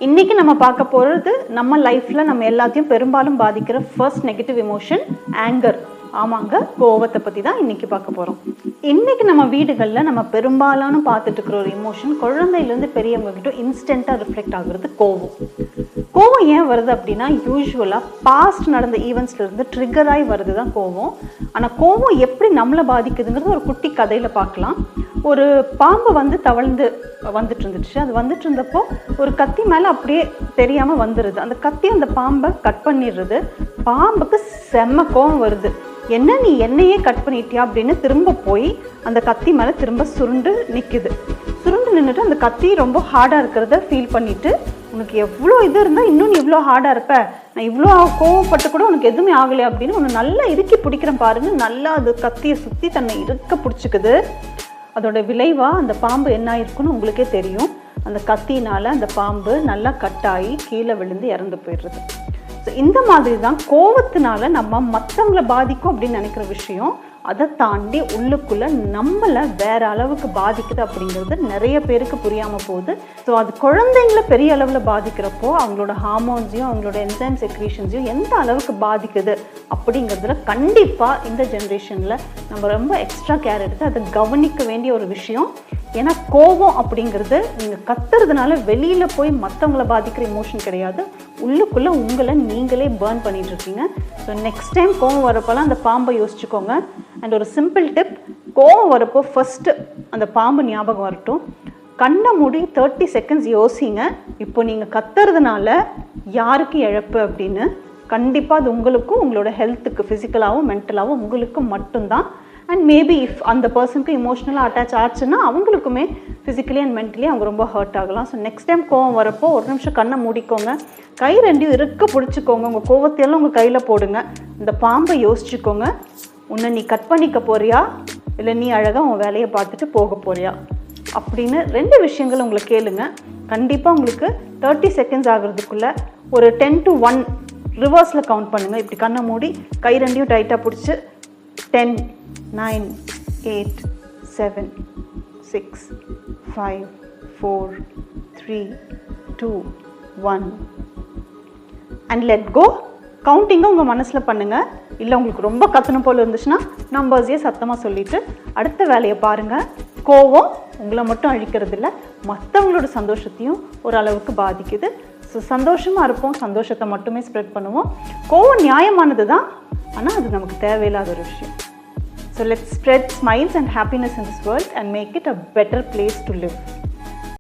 இன்னைக்கு நம்ம பார்க்க போகிறது நம்ம லைஃப்பில் நம்ம எல்லாத்தையும் பெரும்பாலும் பாதிக்கிற ஃபர்ஸ்ட் நெகட்டிவ் எமோஷன் ஆங்கர். ஆமாங்க, கோவத்தை பற்றி தான் இன்னைக்கு பார்க்க போகிறோம். இன்னைக்கு நம்ம வீடுகளில் நம்ம பெரும்பாலான பார்த்துட்டு இருக்கிற ஒரு எமோஷன் குழந்தையிலேருந்து பெரியவங்க கிட்ட இன்ஸ்டண்ட்டாக ரிஃப்ளெக்ட் ஆகுறது கோவம். கோவம் ஏன் வருது அப்படின்னா யூஸ்வலாக பாஸ்ட் நடந்த ஈவெண்ட்ஸ்லேருந்து ட்ரிகர் ஆகி வருது தான் கோவம். ஆனால் கோவம் எப்படி நம்மளை பாதிக்குதுங்கிறது ஒரு குட்டி கதையில் பார்க்கலாம். ஒரு பாம்பு வந்து தவழ்ந்து வந்துட்டு இருந்துச்சு. அது வந்துட்டு இருந்தப்போ ஒரு கத்தி மேலே அப்படியே தெரியாமல் வந்துடுது. அந்த கத்தி அந்த பாம்பை கட் பண்ணிடுறது. பாம்புக்கு செம்ம கோவம் வருது. என்ன நீ என்னையே கட் பண்ணிட்டியா அப்படின்னு திரும்ப போய் அந்த கத்தி மேலே திரும்ப சுருண்டு நிற்குது. சுருண்டு நின்றுட்டு அந்த கத்தி ரொம்ப ஹார்டாக இருக்கிறத ஃபீல் பண்ணிவிட்டு, உனக்கு எவ்வளோ இது இருந்தால் இன்னும் நீ இவ்வளோ ஹார்டாக இருப்ப, நான் இவ்வளோ கோவப்பட்டு கூட உனக்கு எதுவுமே ஆகலை அப்படின்னு உன்னை நல்லா இறுக்கி பிடிக்கிறேன் பாருங்க. நல்லா அது கத்தியை சுற்றி தன்னை இறுக்க பிடிச்சிக்குது. அதோட விளைவாக அந்த பாம்பு என்ன ஆயிருக்குன்னு உங்களுக்கே தெரியும். அந்த கத்தினால் அந்த பாம்பு நல்லா கட்டாகி கீழே விழுந்து இறந்து போயிடுறது. ஸோ இந்த மாதிரி தான் கோவத்தினால நம்ம மற்றவங்களை பாதிக்கும் அப்படின்னு நினைக்கிற விஷயம் அதை தாண்டி உள்ளுக்குள்ளே நம்மளை வேற அளவுக்கு பாதிக்குது அப்படிங்கிறது நிறைய பேருக்கு புரியாமல் போகுது. ஸோ அது குழந்தைங்கள பெரிய அளவில் பாதிக்கிறப்போ அவங்களோட ஹார்மோன்ஸையும் அவங்களோட என்சைம் செக்ரீஷன்ஸையும் எந்த அளவுக்கு பாதிக்குது அப்படிங்கிறதுல கண்டிப்பாக இந்த ஜென்ரேஷனில் நம்ம ரொம்ப எக்ஸ்ட்ரா கேர் எடுத்து அதை கவனிக்க வேண்டிய ஒரு விஷயம். ஏன்னா கோபம் அப்படிங்கிறது நீங்கள் கத்துறதுனால வெளியில் போய் மற்றவங்களை பாதிக்கிற எமோஷன் கிடையாது. உள்ளுக்குள்ளே உங்களை நீங்களே பேர்ன் பண்ணிட்டு இருக்கீங்க. ஸோ நெக்ஸ்ட் டைம் கோவம் வரப்போலாம் அந்த பாம்பை யோசிச்சுக்கோங்க. அண்ட் ஒரு சிம்பிள் டிப், கோவம் வரப்போ ஃபஸ்ட்டு அந்த பாம்பு ஞாபகம் வரட்டும். கண்ணை மூடி 30 செகண்ட்ஸ் யோசிங்க. இப்போ நீங்கள் கத்துறதுனால யாருக்கு இழப்பு அப்படின்னு. கண்டிப்பாக அது உங்களுக்கும் உங்களோட ஹெல்த்துக்கு ஃபிசிக்கலாகவும் மென்டலாகவும் உங்களுக்கு மட்டும்தான். அண்ட் மேபி இஃப் அந்த பர்சனுக்கு இமோஷ்னலாக அட்டாச் ஆச்சுன்னா அவங்களுக்குமே ஃபிசிக்கலி அண்ட் மென்டலி அவங்க ரொம்ப ஹர்ட் ஆகலாம். ஸோ நெக்ஸ்ட் டைம் கோவம் வரப்போ ஒரு நிமிஷம் கண்ணை மூடிக்கோங்க, கை ரெண்டையும் இருக்க பிடிச்சிக்கோங்க, உங்கள் கோவத்தையெல்லாம் உங்கள் கையில் போடுங்க, இந்த பாம்பை யோசிச்சுக்கோங்க. உன்னை நீ கட் பண்ணிக்க போறியா இல்லை நீ அழகாக உன் வேலையை பார்த்துட்டு போக போறியா அப்படின்னு 2 விஷயங்கள் உங்களை கேளுங்க. கண்டிப்பாக உங்களுக்கு 30 செகண்ட்ஸ் ஆகிறதுக்குள்ளே ஒரு 10 to 1 ரிவர்ஸில் கவுண்ட் பண்ணுங்கள். இப்படி கண்ணை மூடி கை ரெண்டையும் டைட்டாக பிடிச்சி 10, 9, 8, 7, 6, 5, 4, 3, 2, 1 and let go. கவுண்டிங்கை உங்கள் மனசில் பண்ணுங்கள். இல்லை உங்களுக்கு ரொம்ப கத்தணும் போல் இருந்துச்சுன்னா நம்பர்ஸையே சத்தமாக சொல்லிவிட்டு அடுத்த வேலையை பாருங்கள். கோவம் உங்களை மட்டும் அழிக்கிறது இல்லை, மற்றவங்களோட சந்தோஷத்தையும் ஒரு அளவுக்கு பாதிக்குது. ஸோ சந்தோஷமாக இருப்போம், சந்தோஷத்தை மட்டுமே ஸ்ப்ரெட் பண்ணுவோம். கோவம் நியாயமானது தான், ஆனால் அது நமக்கு தேவையில்லாத ஒரு விஷயம். So let's spread smiles and happiness in this world and make it a better place to live.